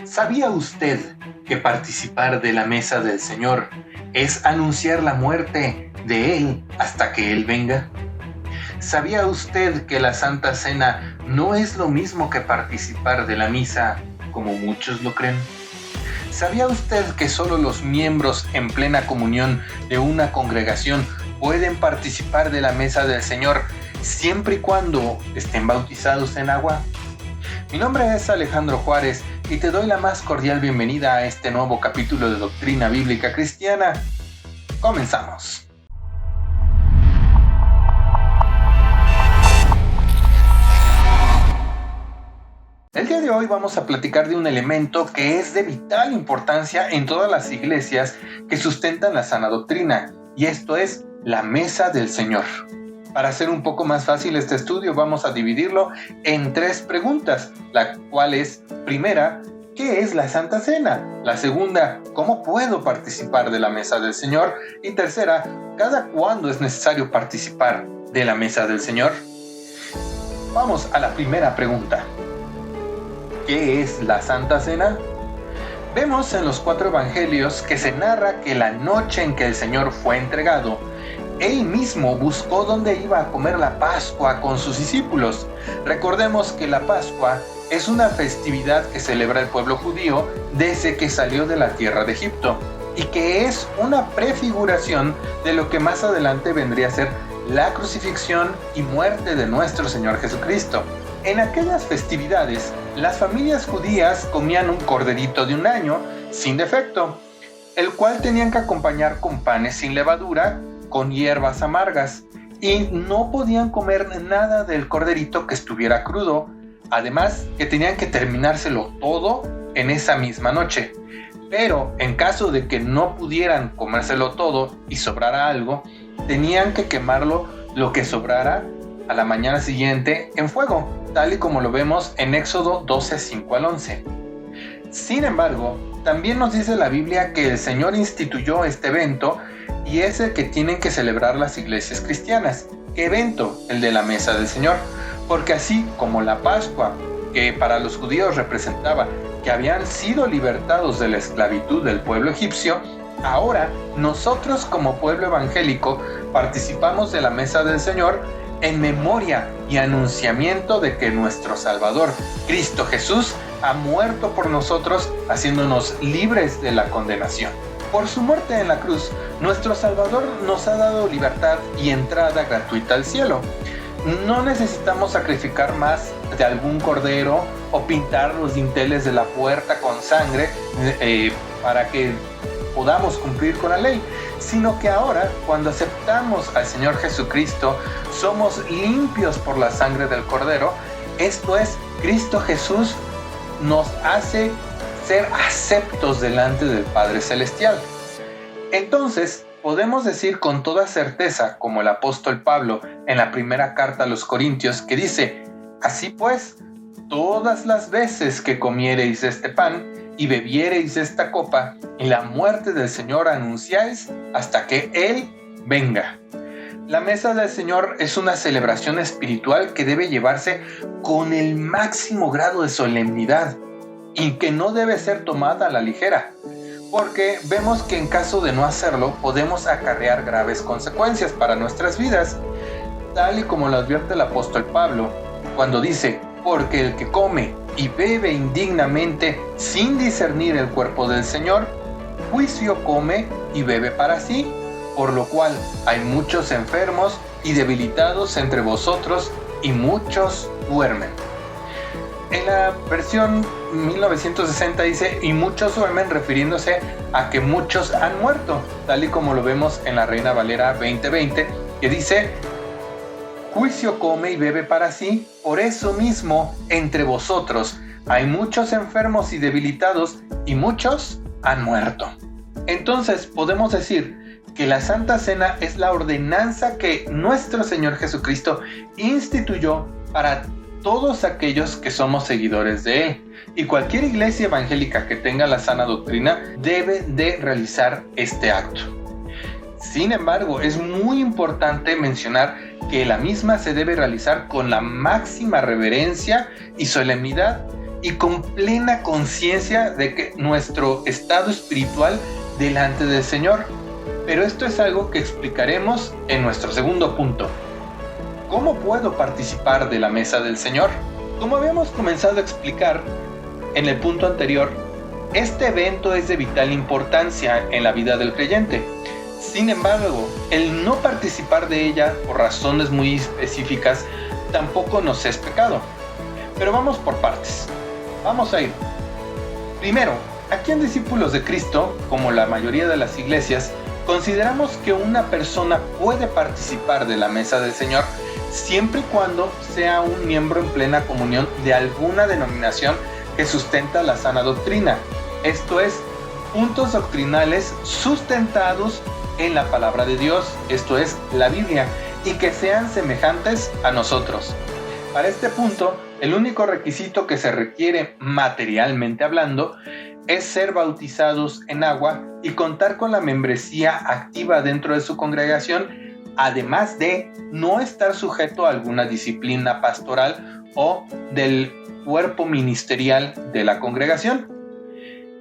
¿Sabía usted que participar de la mesa del Señor es anunciar la muerte de Él hasta que Él venga? ¿Sabía usted que la Santa Cena no es lo mismo que participar de la misa como muchos lo creen? ¿Sabía usted que solo los miembros en plena comunión de una congregación pueden participar de la mesa del Señor siempre y cuando estén bautizados en agua? Mi nombre es Alejandro Juárez y te doy la más cordial bienvenida a este nuevo capítulo de Doctrina Bíblica Cristiana. Comenzamos. El día de hoy vamos a platicar de un elemento que es de vital importancia en todas las iglesias que sustentan la sana doctrina, y esto es la mesa del Señor. Para hacer un poco más fácil este estudio, vamos a dividirlo en 3 preguntas, la cual es: primera, ¿qué es la Santa Cena? La segunda, ¿cómo puedo participar de la mesa del Señor? Y tercera, ¿cada cuándo es necesario participar de la mesa del Señor? Vamos a la primera pregunta. ¿Qué es la Santa Cena? Vemos en los 4 evangelios que se narra que la noche en que el Señor fue entregado, Él mismo buscó dónde iba a comer la Pascua con sus discípulos. Recordemos que la Pascua es una festividad que celebra el pueblo judío desde que salió de la tierra de Egipto, y que es una prefiguración de lo que más adelante vendría a ser la crucifixión y muerte de nuestro Señor Jesucristo. En aquellas festividades, las familias judías comían un corderito de 1 año sin defecto, el cual tenían que acompañar con panes sin levadura, con hierbas amargas, y no podían comer nada del corderito que estuviera crudo. Además, que tenían que terminárselo todo en esa misma noche. Pero en caso de que no pudieran comérselo todo y sobrara algo, tenían que quemarlo lo que sobrara a la mañana siguiente en fuego, tal y como lo vemos en Éxodo 12, 5 al 11. Sin embargo, también nos dice la Biblia que el Señor instituyó este evento, y es el que tienen que celebrar las iglesias cristianas. ¿Qué evento? El de la mesa del Señor. Porque así como la Pascua, que para los judíos representaba que habían sido libertados de la esclavitud del pueblo egipcio, ahora nosotros como pueblo evangélico participamos de la mesa del Señor en memoria y anunciamiento de que nuestro Salvador, Cristo Jesús, ha muerto por nosotros, haciéndonos libres de la condenación. Por su muerte en la cruz, nuestro Salvador nos ha dado libertad y entrada gratuita al cielo. No necesitamos sacrificar más de algún cordero o pintar los dinteles de la puerta con sangre para que podamos cumplir con la ley, sino que ahora, cuando aceptamos al Señor Jesucristo, somos limpios por la sangre del Cordero. Esto es, Cristo Jesús nos hace ser aceptos delante del Padre Celestial. Entonces, podemos decir con toda certeza, como el apóstol Pablo en la primera carta a los Corintios, que dice: así pues, todas las veces que comiereis este pan y bebiereis esta copa, y la muerte del Señor anunciáis hasta que Él venga. La mesa del Señor es una celebración espiritual que debe llevarse con el máximo grado de solemnidad y que no debe ser tomada a la ligera, porque vemos que en caso de no hacerlo podemos acarrear graves consecuencias para nuestras vidas, tal y como lo advierte el apóstol Pablo cuando dice: porque el que come y bebe indignamente sin discernir el cuerpo del Señor, juicio come y bebe para sí, por lo cual hay muchos enfermos y debilitados entre vosotros, y muchos duermen. En la versión 1960 dice: y muchos duermen, refiriéndose a que muchos han muerto, tal y como lo vemos en la Reina Valera 2020, que dice: juicio come y bebe para sí, por eso mismo entre vosotros hay muchos enfermos y debilitados, y muchos han muerto. Entonces podemos decir que la Santa Cena es la ordenanza que nuestro Señor Jesucristo instituyó para todos aquellos que somos seguidores de Él. Y cualquier iglesia evangélica que tenga la sana doctrina debe de realizar este acto. Sin embargo, es muy importante mencionar que la misma se debe realizar con la máxima reverencia y solemnidad, y con plena conciencia de que nuestro estado espiritual delante del Señor. Pero esto es algo que explicaremos en nuestro segundo punto. ¿Cómo puedo participar de la mesa del Señor? Como habíamos comenzado a explicar en el punto anterior, este evento es de vital importancia en la vida del creyente. Sin embargo, el no participar de ella por razones muy específicas tampoco nos es pecado. Pero vamos por partes. Vamos a ir. Primero, aquí en Discípulos de Cristo, como la mayoría de las iglesias, consideramos que una persona puede participar de la mesa del Señor siempre y cuando sea un miembro en plena comunión de alguna denominación que sustenta la sana doctrina. Esto es, puntos doctrinales sustentados en la palabra de Dios, esto es, la Biblia, y que sean semejantes a nosotros. Para este punto, el único requisito que se requiere materialmente hablando es ser bautizados en agua y contar con la membresía activa dentro de su congregación, además de no estar sujeto a alguna disciplina pastoral o del cuerpo ministerial de la congregación.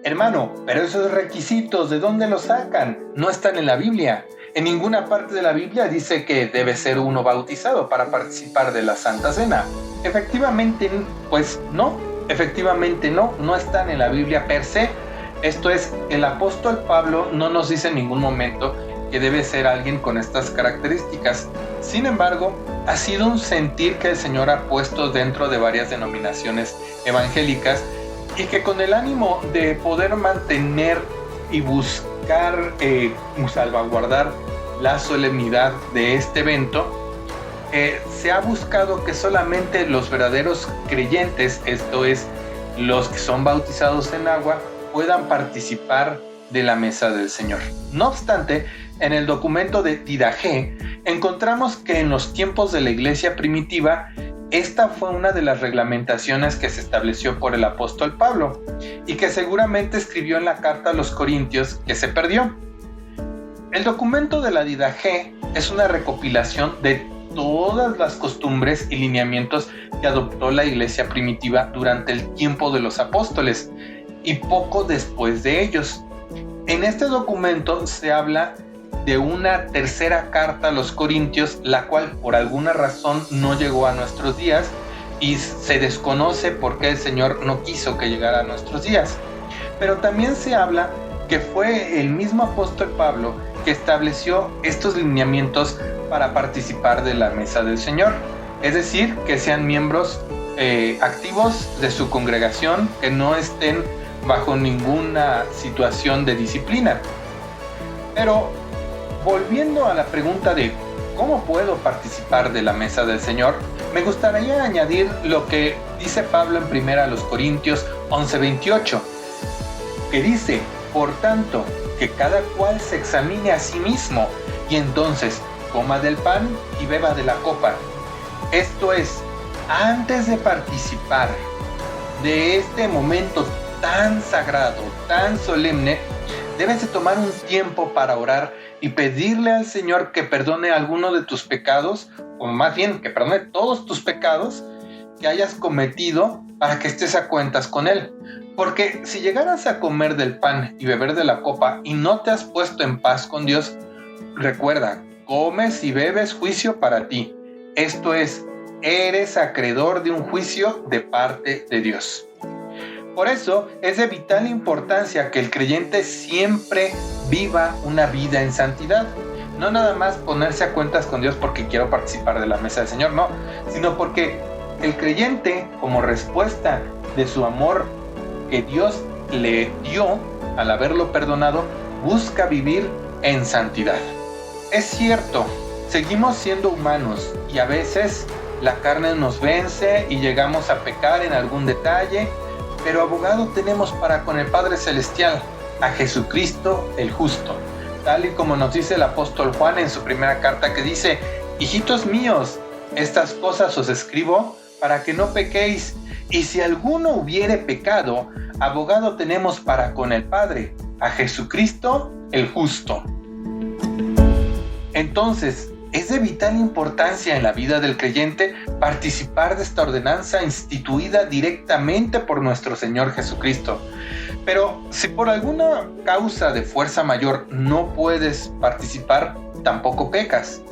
Hermano, pero esos requisitos, ¿de dónde los sacan? No están en la Biblia. En ninguna parte de la Biblia dice que debe ser uno bautizado para participar de la Santa Cena. Efectivamente, pues no están en la Biblia per se. Esto es, el apóstol Pablo no nos dice en ningún momento que debe ser alguien con estas características. Sin embargo, ha sido un sentir que el Señor ha puesto dentro de varias denominaciones evangélicas y que con el ánimo de poder mantener y buscar salvaguardar la solemnidad de este evento, se ha buscado que solamente los verdaderos creyentes, esto es, los que son bautizados en agua, puedan participar de la mesa del Señor. No obstante, en el documento de Didache encontramos que en los tiempos de la iglesia primitiva, esta fue una de las reglamentaciones que se estableció por el apóstol Pablo y que seguramente escribió en la carta a los Corintios que se perdió. El documento de la Didache es una recopilación de todas las costumbres y lineamientos que adoptó la iglesia primitiva durante el tiempo de los apóstoles y poco después de ellos. En este documento se habla de una tercera carta a los Corintios, la cual por alguna razón no llegó a nuestros días y se desconoce por qué el Señor no quiso que llegara a nuestros días. Pero también se habla que fue el mismo apóstol Pablo que estableció estos lineamientos para participar de la mesa del Señor, es decir, que sean miembros activos de su congregación, que no estén bajo ninguna situación de disciplina. Pero volviendo a la pregunta de ¿cómo puedo participar de la mesa del Señor?, me gustaría añadir lo que dice Pablo en 1 Corintios 11:28, que dice: por tanto, que cada cual se examine a sí mismo y entonces coma del pan y beba de la copa. Esto es, antes de participar de este momento tan sagrado, tan solemne, debes de tomar un tiempo para orar y pedirle al Señor que perdone alguno de tus pecados, o más bien que perdone todos tus pecados que hayas cometido, para que estés a cuentas con Él. Porque si llegaras a comer del pan y beber de la copa y no te has puesto en paz con Dios, recuerda, comes y bebes juicio para ti. Esto es, eres acreedor de un juicio de parte de Dios. Por eso es de vital importancia que el creyente siempre viva una vida en santidad. No nada más ponerse a cuentas con Dios porque quiero participar de la mesa del Señor, no, sino porque el creyente, como respuesta de su amor que Dios le dio al haberlo perdonado, busca vivir en santidad. Es cierto, seguimos siendo humanos y a veces la carne nos vence y llegamos a pecar en algún detalle, pero abogado tenemos para con el Padre Celestial, a Jesucristo el justo, tal y como nos dice el apóstol Juan en su primera carta, que dice: hijitos míos, estas cosas os escribo para que no pequéis, y si alguno hubiere pecado, abogado tenemos para con el Padre, a Jesucristo el justo. Entonces, Es de vital importancia en la vida del creyente participar de esta ordenanza instituida directamente por nuestro Señor Jesucristo. Pero si por alguna causa de fuerza mayor no puedes participar, tampoco pecas.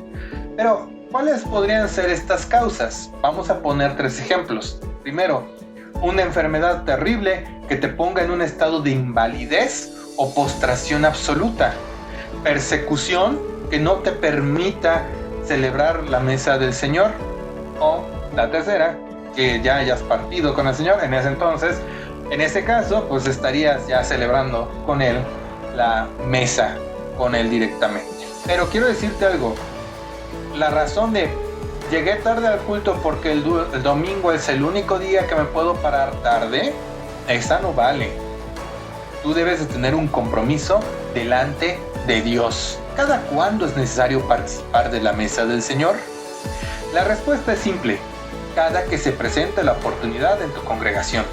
Pero, ¿cuáles podrían ser estas causas? Vamos a poner 3 ejemplos. Primero, una enfermedad terrible que te ponga en un estado de invalidez o postración absoluta. Persecución que no te permita celebrar la mesa del Señor. O la tercera, que ya hayas partido con el Señor en ese entonces. En ese caso, pues estarías ya celebrando con Él la mesa, con Él directamente. Pero quiero decirte algo. La razón de llegué tarde al culto porque el domingo es el único día que me puedo parar tarde, esa no vale. Tú debes de tener un compromiso delante de Dios. ¿Cada cuándo es necesario participar de la mesa del Señor? La respuesta es simple: cada que se presente la oportunidad en tu congregación.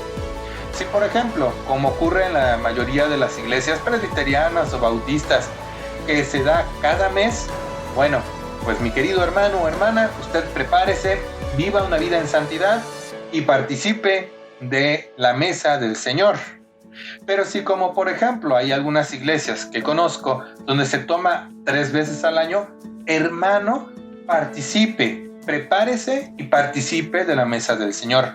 Si por ejemplo, como ocurre en la mayoría de las iglesias presbiterianas o bautistas, que se da cada mes, bueno, pues mi querido hermano o hermana, usted prepárese, viva una vida en santidad y participe de la mesa del Señor. Pero si como por ejemplo hay algunas iglesias que conozco donde se toma 3 veces al año, hermano, participe, prepárese y participe de la mesa del Señor.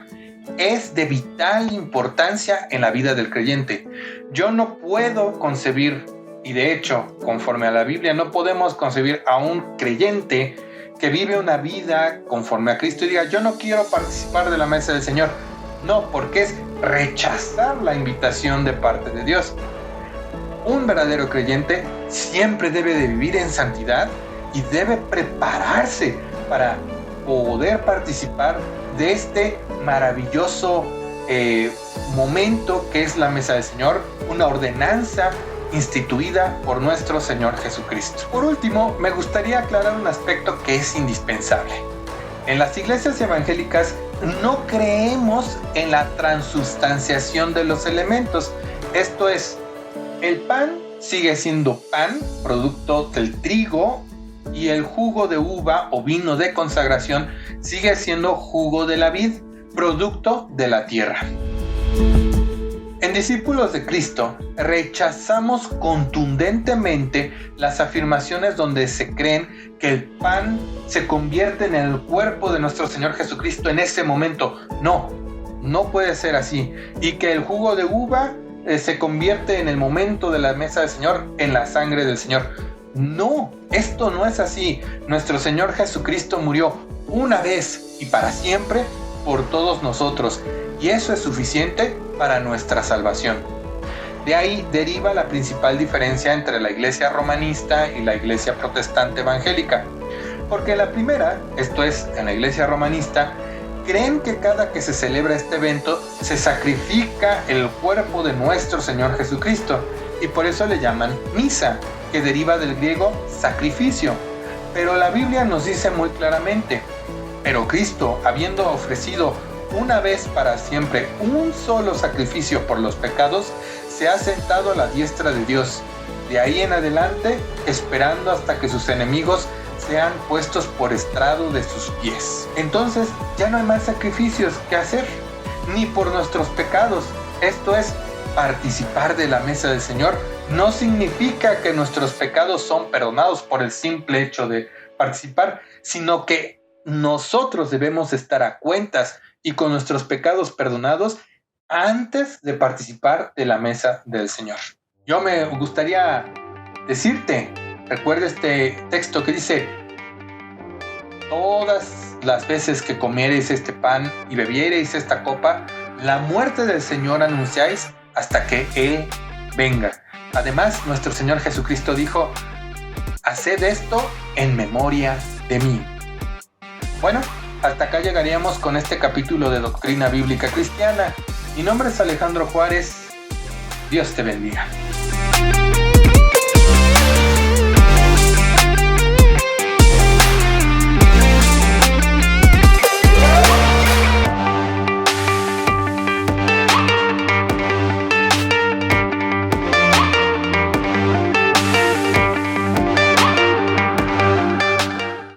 Es de vital importancia en la vida del creyente. Yo no puedo concebir, y de hecho, conforme a la Biblia, no podemos concebir a un creyente que vive una vida conforme a Cristo y diga, yo no quiero participar de la mesa del Señor. No, porque es rechazar la invitación de parte de Dios. Un verdadero creyente siempre debe de vivir en santidad y debe prepararse para poder participar de este maravilloso momento que es la mesa del Señor, una ordenanza instituida por nuestro Señor Jesucristo. Por último, me gustaría aclarar un aspecto que es indispensable. En las iglesias evangélicas no creemos en la transubstanciación de los elementos. Esto es, el pan sigue siendo pan, producto del trigo, y el jugo de uva o vino de consagración sigue siendo jugo de la vid, producto de la tierra. En Discípulos de Cristo rechazamos contundentemente las afirmaciones donde se creen que el pan se convierte en el cuerpo de nuestro Señor Jesucristo en ese momento. No puede ser así. Y que el jugo de uva se convierte en el momento de la mesa del Señor en la sangre del Señor. No, esto no es así. Nuestro Señor Jesucristo murió una vez y para siempre por todos nosotros. Y eso es suficiente para nuestra salvación. De ahí deriva la principal diferencia entre la iglesia romanista y la iglesia protestante evangélica. Porque la primera, esto es, en la iglesia romanista, creen que cada que se celebra este evento se sacrifica el cuerpo de nuestro Señor Jesucristo. Y por eso le llaman misa, que deriva del griego sacrificio. Pero la Biblia nos dice muy claramente, pero Cristo, habiendo ofrecido una vez para siempre un solo sacrificio por los pecados, se ha sentado a la diestra de Dios. De ahí en adelante, esperando hasta que sus enemigos sean puestos por estrado de sus pies. Entonces, ya no hay más sacrificios que hacer, ni por nuestros pecados. Esto es, participar de la mesa del Señor no significa que nuestros pecados son perdonados por el simple hecho de participar, sino que nosotros debemos estar a cuentas y con nuestros pecados perdonados antes de participar de la mesa del Señor. Yo me gustaría decirte, recuerda este texto que dice, todas las veces que comiereis este pan y bebiereis esta copa, la muerte del Señor anunciáis hasta que Él venga. Además, nuestro Señor Jesucristo dijo, haced esto en memoria de mí. Bueno, hasta acá llegaríamos con este capítulo de Doctrina Bíblica Cristiana. Mi nombre es Alejandro Juárez. Dios te bendiga.